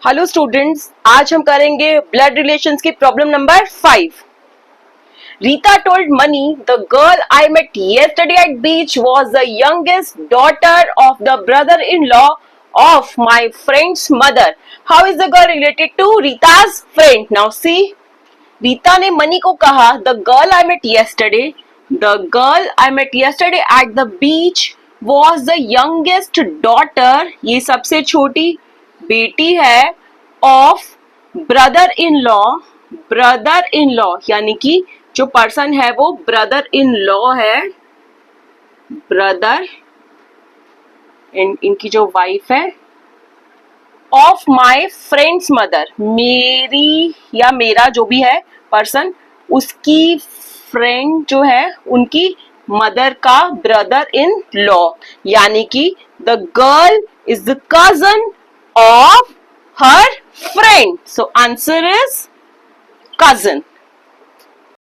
Hello students, आज हम करेंगे ब्लड रिलेशंस की problem number 5। Rita told Mani, the girl I met yesterday at beach was the youngest daughter of the brother-in-law of my friend's mother. How is the girl related to Rita's friend? Now see, Rita ने money को कहा the girl I met yesterday at the beach was the youngest daughter, ये सबसे छोटी बेटी है of brother in law यानी कि जो पर्सन है वो ब्रदर इन लॉ है, ब्रदर इनकी जो वाइफ है, ऑफ माई फ्रेंड्स मदर, मेरी या मेरा जो भी है पर्सन, उसकी फ्रेंड जो है उनकी मदर का ब्रदर इन लॉ, यानी कि the girl is the cousin of her friend. So answer is cousin.